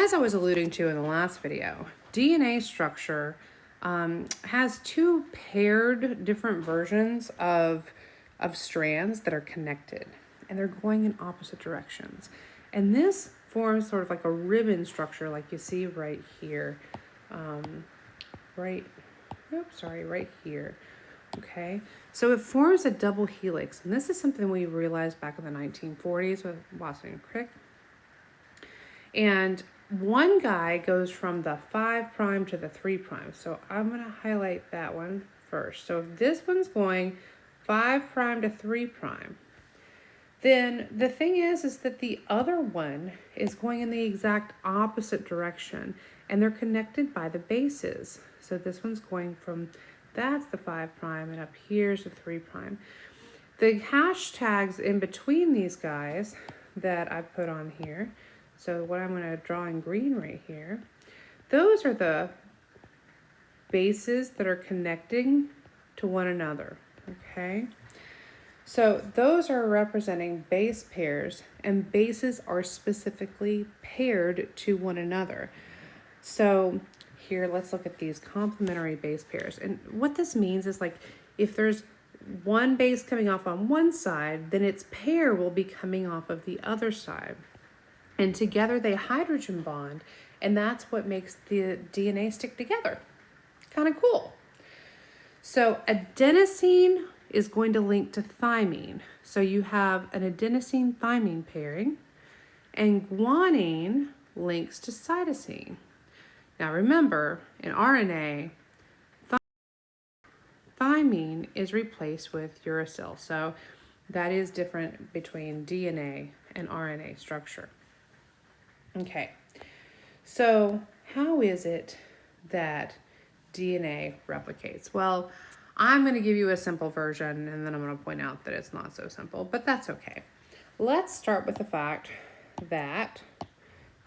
as I was alluding to in the last video, DNA structure has two paired different versions of strands that are connected, and they're going in opposite directions. And this forms sort of like a ribbon structure, like you see right here, right here. Okay, so it forms a double helix, and this is something we realized back in the 1940s with Watson and Crick. And one guy goes from the 5' to the 3'. So I'm going to highlight that one first. So if this one's going 5' to 3', then the thing is that the other one is going in the exact opposite direction, and they're connected by the bases. So this one's going from, that's the 5', and up here's the 3'. The hashtags in between these guys that I put on here, so what I'm going to draw in green right here, those are the bases that are connecting to one another, okay? So those are representing base pairs, and bases are specifically paired to one another. So here, let's look at these complementary base pairs. And what this means is, like, if there's one base coming off on one side, then its pair will be coming off of the other side. And together they hydrogen bond, and that's what makes the DNA stick together. Kind of cool. So adenosine is going to link to thymine. So you have an adenosine-thymine pairing, and guanine links to cytosine. Now remember, in RNA, thymine is replaced with uracil. So that is different between DNA and RNA structure. Okay, so how is it that DNA replicates? Well, I'm going to give you a simple version, and then I'm going to point out that it's not so simple, but that's okay. Let's start with the fact that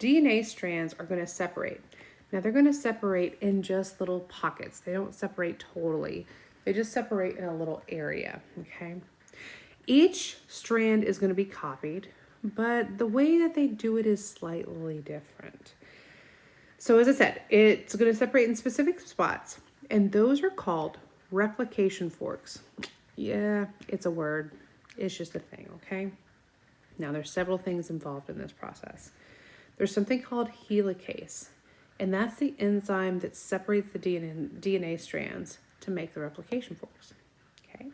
DNA strands are going to separate. Now, they're going to separate in just little pockets. They don't separate totally. They just separate in a little area, okay? Each strand is going to be copied, but the way that they do it is slightly different. So as I said, it's going to separate in specific spots, and those are called replication forks. Yeah, it's a word. It's just a thing, okay? Now, there's several things involved in this process. There's something called helicase, and that's the enzyme that separates the DNA strands to make the replication forks, okay?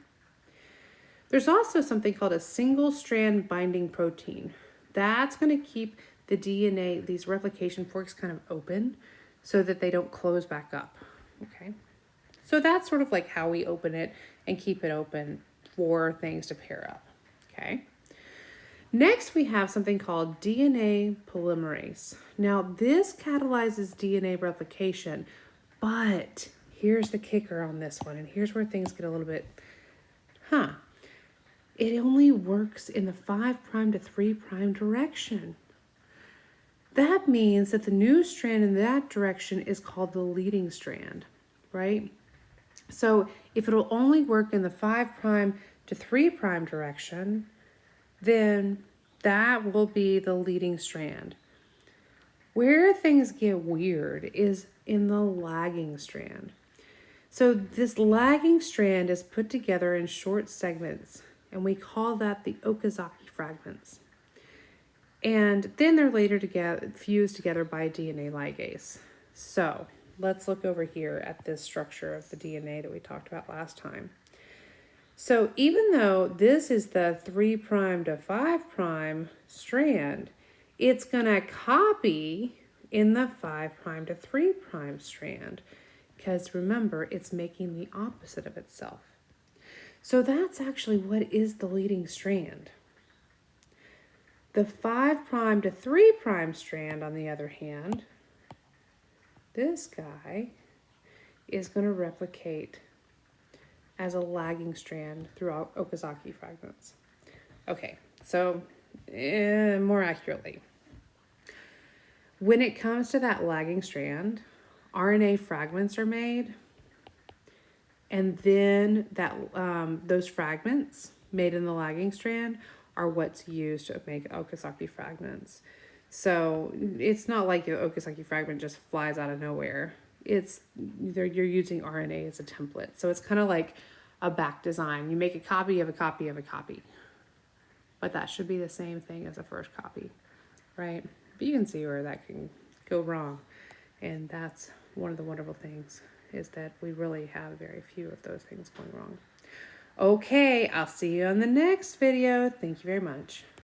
There's also something called a single strand binding protein. That's going to keep the DNA, these replication forks, kind of open so that they don't close back up, okay? So that's sort of like how we open it and keep it open for things to pair up, okay? Next, we have something called DNA polymerase. Now, this catalyzes DNA replication, but here's the kicker on this one, and here's where things get a little bit, it only works in the 5' to 3' direction. That means that the new strand in that direction is called the leading strand, right? So if it'll only work in the 5' to 3' direction, then that will be the leading strand. Where things get weird is in the lagging strand. So this lagging strand is put together in short segments, and we call that the Okazaki fragments. And then they're later fused together by DNA ligase. So let's look over here at this structure of the DNA that we talked about last time. So even though this is the 3' to 5' strand, it's going to copy in the 5' to 3' strand, because remember, it's making the opposite of itself. So that's actually what is the leading strand. The 5' to 3' strand, on the other hand, this guy is going to replicate as a lagging strand throughout Okazaki fragments. Okay, so more accurately, when it comes to that lagging strand, RNA fragments are made, and then those fragments made in the lagging strand are what's used to make Okazaki fragments. So it's not like your Okazaki fragment just flies out of nowhere. It's you're using RNA as a template. So it's kind of like a back design. You make a copy of a copy of a copy. But that should be the same thing as a first copy, right? But you can see where that can go wrong. And that's one of the wonderful things, is that we really have very few of those things going wrong. Okay, I'll see you on the next video. Thank you very much.